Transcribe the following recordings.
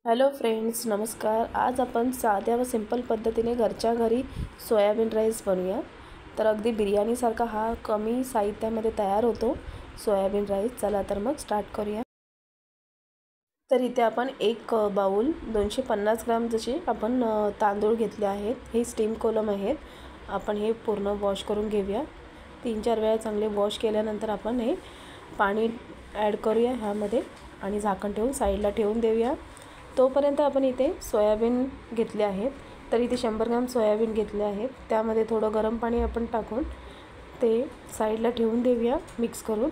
Hello friends, नमस्कार। आज आपण साध्या व सिंपल पद्धतीने घरच्या घरी सोयाबीन राईस बनवूया। तर अगदी बिर्याणीसारखा हा कमी साहित्यामध्ये तयार होतो सोयाबीन राईस। चला तर मग स्टार्ट करूया। तर इथे आपण एक बाउल 250 ग्राम जसे आपण तांदूळ घेतले आहेत। हे स्टीम कोलम आहेत। आपण हे पूर्ण वॉश करून घेऊया। 3-4 वेळा चांगले वॉश केल्यानंतर आपण हे पाणी ॲड करूया ह्यामध्ये आणि झाकण ठेवून साईडला ठेवून देऊया। तोपर्यंत आपण इथे सोयाबीन घेतले आहेत। तर इथे 100 ग्राम सोयाबीन घेतले आहेत। त्यामध्ये थोडं गरम पाणी आपण टाकून ते साईडला ठेवून देऊया मिक्स करून।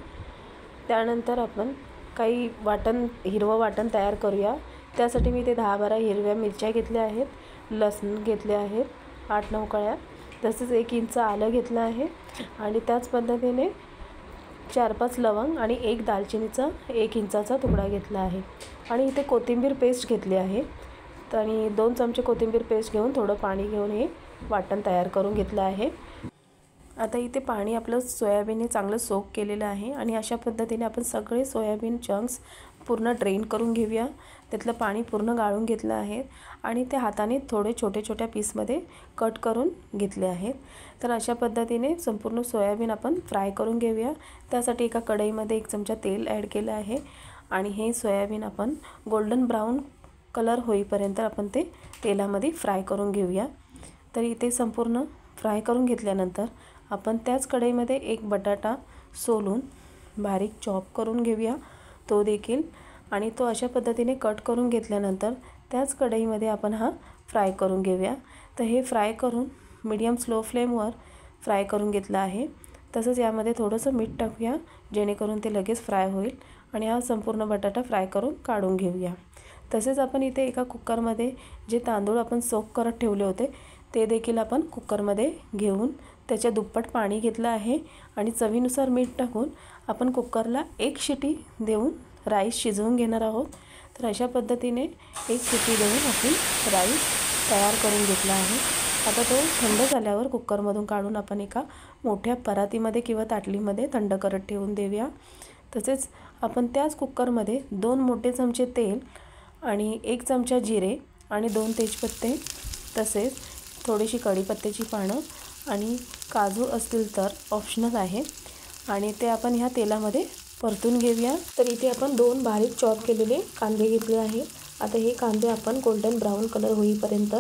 त्यानंतर आपण काही वाटण, हिरवं वाटण तयार करूया। त्यासाठी मी इथे 10-12 हिरव्या मिरच्या घेतल्या आहेत, लसूण घेतले आहेत 8-9 कळ्या, तसेच 1 इंच आलं घेतलं आहे आणि त्याच पद्धतीने 4-5 लवंग आणि 1 दालचिनीचा 1 इंचाचा तुकडा घेतला आहे आणि इथे कोथिंबीर पेस्ट घेतली आहे। आणि 2 चमचे कोथिंबीर पेस्ट घेऊन थोडं पाणी घेऊन हे वाटण तयार करून घेतलं आहे। आता इथे पाणी आपलं सोयाबीनने चांगलं सोक केलेलं आहे आणि अशा पद्धतीने आपण सगळे सोयाबीन चंक्स पूर्ण ड्रेन करून घेऊया। त्यातलं पाणी पूर्ण गाळून घेतलं आहे आणि ते हाताने थोडे छोट्या पीसमध्ये कट करून घेतले आहेत। तर अशा पद्धतीने संपूर्ण सोयाबीन आपण फ्राय करून घेऊया। त्यासाठी एका कढईमध्ये 1 चमचा तेल ॲड केलं आहे आणि हे सोयाबीन आपण गोल्डन ब्राउन कलर होईपर्यंत आपण ते तेलामध्ये फ्राय करून घेऊया। तर इथे संपूर्ण फ्राय करून घेतल्यानंतर आपण त्याच कढईमध्ये 1 बटाटा सोलून बारीक चॉप करून घेऊया तो देखील, आणि तो अशा पद्धतीने कट करून घेतल्यानंतर त्याच कढईमध्ये आपण हा फ्राय करून घेऊया। तर हे फ्राय करून मीडियम स्लो फ्लेमवर फ्राय करून घेतलं आहे। तसंच यामध्ये थोडंसं मीठ टाकूया जेणेकरून ते लगेच फ्राय होईल आणि हा संपूर्ण बटाटा फ्राय करून काढून घेऊया। तसेच आपण इथे एका कुकरमध्ये जे तांदूळ आपण सोक करत ठेवले होते ते देखील आपण कुकरमध्ये घेऊन त्याच्या दुप्पट पाणी घेतलं आहे आणि चवीनुसार मीठ टाकून आपण कुकरला 1 शिटी देऊन राईस शिजवून घेणार आहोत। तर अशा पद्धतीने 1 शिटी देऊन आपण राईस तयार करून घेतला आहे। आता तो थंड झाल्यावर कुकरमधून काढून आपण एका मोठ्या परातीमध्ये किंवा ताटलीमध्ये थंड करत ठेवून देऊया। तसेच आपण त्याच कुकरमध्ये 2 मोठे चमचे तेल आणि 1 चमचा जिरे आणि 2 तेजपत्ते, तसेच थोडीशी कढीपत्त्याची पानं आणि काजू असतील तर ऑप्शनल आहे आणि ते आपण ह्या तेलामध्ये परतून घेऊया। तर इथे आपण 2 बारीक चॉप केलेले कांदे घेतले आहे। आता हे कांदे आपण गोल्डन ब्राउन कलर होईपर्यंत,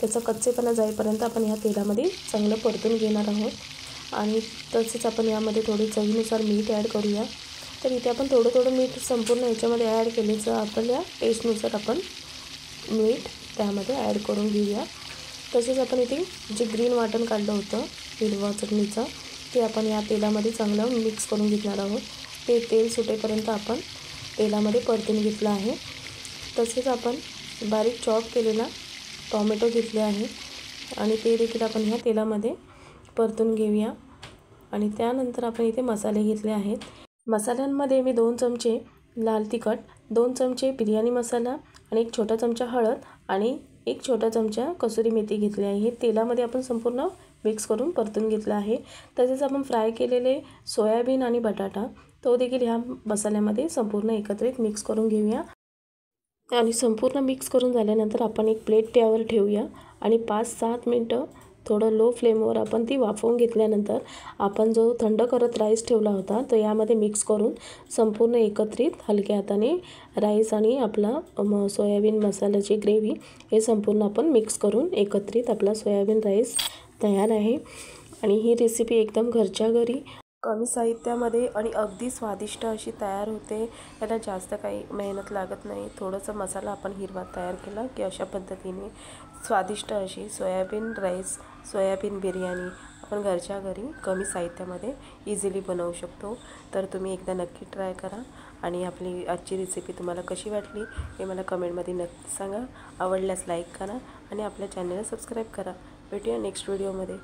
त्याचा कच्चेपणा जाईपर्यंत आपण ह्या तेलामध्ये चांगलं परतून घेणार आहोत आणि तसेच आपण यामध्ये थोडी चवीनुसार मीठ ॲड करूया। तर इथे आपण थोडं मीठ संपूर्ण याच्यामध्ये ॲड केल्याचं आपल्या टेस्टनुसार आपण मीठ त्यामध्ये ॲड करून घेऊया। तसेच आपण इथे जे ग्रीन वाटण काढलं होतं हिरवा चटणीचं ते आपण या तेलामध्ये चांगलं मिक्स करून घेणार आहोत। ते तेल सुटेपर्यंत आपण तेलामध्ये परतून घेतलं आहे। तसेच आपण बारीक चॉप केलेला टॉमॅटो घेतले आहे आणि ते देखील आपण ह्या तेलामध्ये परतून घेऊया। आणि त्यानंतर आपण इथे मसाले घेतले आहेत। मसाल्यांमध्ये मी 2 चमचे लाल तिखट, 2 चमचे बिर्याणी मसाला आणि 1 छोटा चमचा हळद आणि 1 छोटा चमचा कसुरी मेथी घेतली आहे। हे तेलामध्ये आपण संपूर्ण मिक्स करून परतून घेतलं आहे। तसेच आपण फ्राय केलेले सोयाबीन आणि बटाटा तो देखील ह्या मसाल्यामध्ये संपूर्ण एकत्रित मिक्स करून घेऊया आणि संपूर्ण मिक्स करून झाल्यानंतर आपण एक प्लेट त्यावर ठेवूया आणि 5-7 मिनटं थोडं लो फ्लेमवर आपण ती वाफवून घेतल्यानंतर आपण जो थंड करत राईस ठेवला होता तो यामध्ये मिक्स करून संपूर्ण एकत्रित हलक्या हाताने राईस आणि आपला सोयाबीन मसाल्याची ग्रेव्ही हे संपूर्ण आपण मिक्स करून एकत्रित आपला सोयाबीन राईस तयार आहे। आणि ही रेसिपी एकदम घरच्या घरी कमी साहित्यामध्ये आणि अगदी स्वादिष्ट अशी तयार होते। याला जास्त काही मेहनत लागत नाही। थोडंसं मसाला आपण हिरवा तयार केला की अशा पद्धतीने स्वादिष्ट अशी सोयाबीन राईस, सोयाबीन बिर्याणी आपण घरच्या घरी कमी साहित्यामध्ये इझिली बनवू शकतो। तर तुम्ही एकदा नक्की ट्राय करा आणि आपली आजची रेसिपी तुम्हाला कशी वाटली हे मला कमेंटमध्ये नक्की सांगा। आवडल्यास लाईक करा आणि आपल्या चॅनलला सबस्क्राईब करा। भेटूया नेक्स्ट व्हिडिओमध्ये।